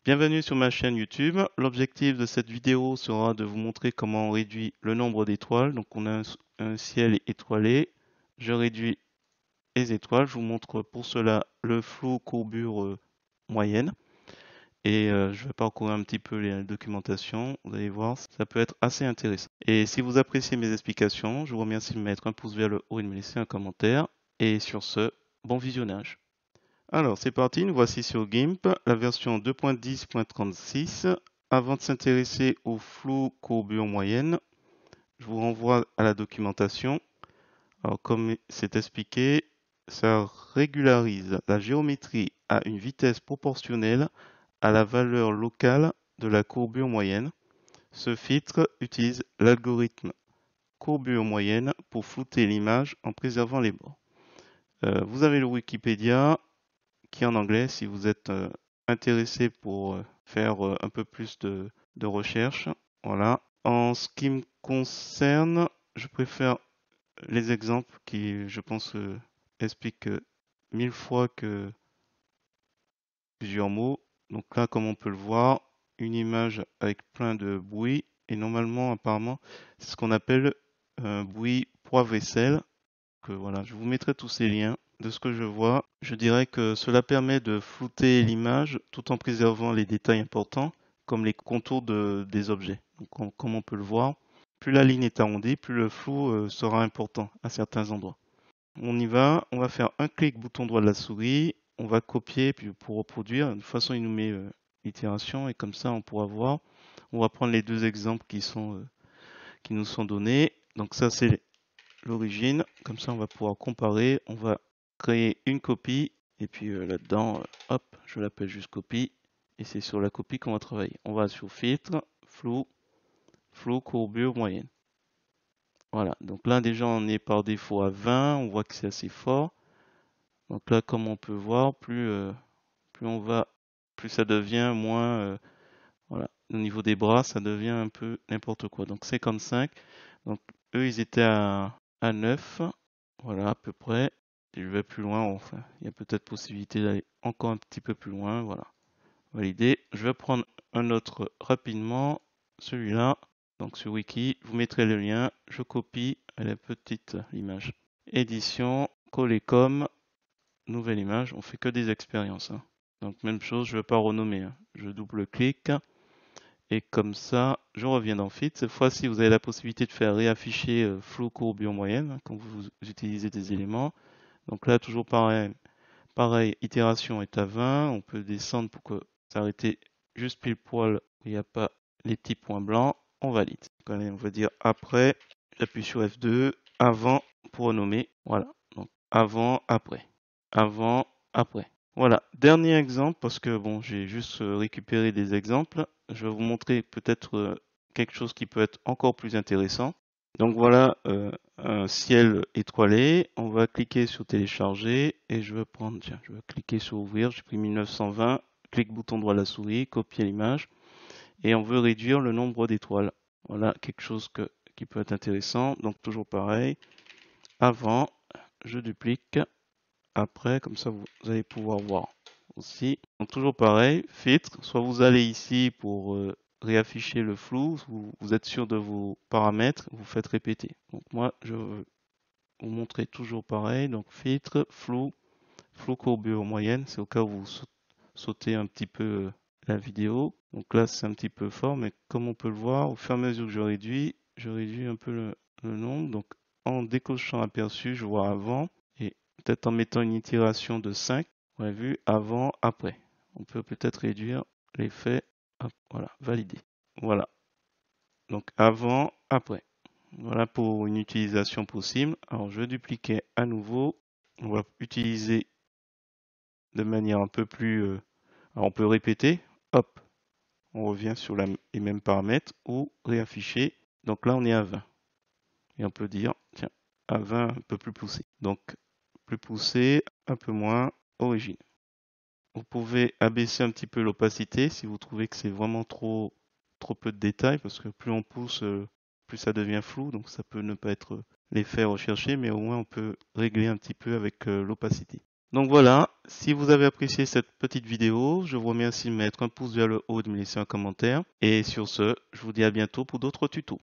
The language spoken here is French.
Bienvenue sur ma chaîne YouTube. L'objectif de cette vidéo sera de vous montrer comment on réduit le nombre d'étoiles. Donc on a un ciel étoilé. Je réduis les étoiles. Je vous montre pour cela le flou courbure moyenne. Et je vais parcourir un petit peu les documentations. Vous allez voir, ça peut être assez intéressant. Et si vous appréciez mes explications, je vous remercie de mettre un pouce vers le haut et de me laisser un commentaire. Et sur ce, bon visionnage. Alors, c'est parti, nous voici sur GIMP, la version 2.10.36. Avant de s'intéresser au flou courbure moyenne, je vous renvoie à la documentation. Alors, comme c'est expliqué, ça régularise la géométrie à une vitesse proportionnelle à la valeur locale de la courbure moyenne. Ce filtre utilise l'algorithme courbure moyenne pour flouter l'image en préservant les bords. Vous avez le Wikipédia qui est en anglais si vous êtes intéressé pour faire un peu plus de recherche. Voilà. En ce qui me concerne, je préfère les exemples qui, je pense, expliquent 1000 fois que plusieurs mots. Donc là, comme on peut le voir, une image avec plein de bruit. Et normalement, apparemment, c'est ce qu'on appelle un bruit poids-vaisselle. Voilà, je vous mettrai tous ces liens. De ce que je vois, je dirais que cela permet de flouter l'image tout en préservant les détails importants, comme les contours des objets. Donc, comme on peut le voir, plus la ligne est arrondie, plus le flou sera important à certains endroits. On y va, on va faire un clic bouton droit de la souris, on va copier puis pour reproduire. De toute façon, il nous met l'itération et comme ça, on pourra voir. On va prendre les deux exemples qui nous sont donnés. Donc ça, c'est l'origine. Comme ça, on va pouvoir comparer. On va créer une copie. Et puis là-dedans, hop, je l'appelle juste copie. Et c'est sur la copie qu'on va travailler. On va sur filtre, flou, flou, courbure, moyenne. Voilà. Donc là, déjà, on est par défaut à 20. On voit que c'est assez fort. Donc là, comme on peut voir, plus on va, plus ça devient moins. Voilà. Au niveau des bras, ça devient un peu n'importe quoi. Donc 55. Donc eux, ils étaient à 9. Voilà, à peu près. Si je vais plus loin, enfin, il y a peut-être possibilité d'aller encore un petit peu plus loin. Voilà. Validé. Je vais prendre un autre rapidement. Celui-là. Donc sur Wiki, vous mettrez le lien. Je copie. Elle est petite, l'image. Édition, coller comme, nouvelle image. On fait que des expériences, hein. Donc même chose, je ne vais pas renommer, hein. Je double-clique. Et comme ça, je reviens dans Fit. Cette fois-ci, vous avez la possibilité de faire réafficher flou courbure moyenne hein, quand vous utilisez des éléments. Donc là, toujours pareil, itération est à 20. On peut descendre pour que s'arrêter juste pile poil où il n'y a pas les petits points blancs. On valide. Donc, allez, on va dire après. J'appuie sur F2. Avant pour renommer. Voilà. Donc avant, après. Avant, après. Voilà. Dernier exemple parce que bon, j'ai juste récupéré des exemples. Je vais vous montrer peut-être quelque chose qui peut être encore plus intéressant. Donc voilà un ciel étoilé. On va cliquer sur télécharger et je vais prendre, tiens, je vais cliquer sur ouvrir. J'ai pris 1920. Clic bouton droit de la souris, copier l'image et on veut réduire le nombre d'étoiles. Voilà quelque chose qui peut être intéressant. Donc toujours pareil. Avant, je duplique. Après, comme ça vous allez pouvoir voir aussi. Donc toujours pareil, filtre. Soit vous allez ici pour réafficher le flou, vous êtes sûr de vos paramètres, vous faites répéter. Donc moi, je veux vous montrer toujours pareil. Donc filtre, flou, flou courbure moyenne, c'est au cas où vous sautez un petit peu la vidéo. Donc là, c'est un petit peu fort, mais comme on peut le voir, au fur et à mesure que je réduis un peu le nombre. Donc en décochant aperçu, je vois avant et peut-être en mettant une itération de 5, on a vu avant, après. On peut peut-être réduire l'effet. Voilà, valider. Voilà. Donc avant, après. Voilà pour une utilisation possible. Alors je vais dupliquer à nouveau. On va utiliser de manière un peu plus... alors on peut répéter. Hop, on revient sur les mêmes paramètres ou réafficher. Donc là on est à 20. Et on peut dire, tiens, à 20 un peu plus poussé. Donc plus poussé, un peu moins origine. Vous pouvez abaisser un petit peu l'opacité si vous trouvez que c'est vraiment trop peu de détails, parce que plus on pousse, plus ça devient flou, donc ça peut ne pas être l'effet recherché, mais au moins on peut régler un petit peu avec l'opacité. Donc voilà, si vous avez apprécié cette petite vidéo, je vous remercie de mettre un pouce vers le haut, de me laisser un commentaire. Et sur ce, je vous dis à bientôt pour d'autres tutos.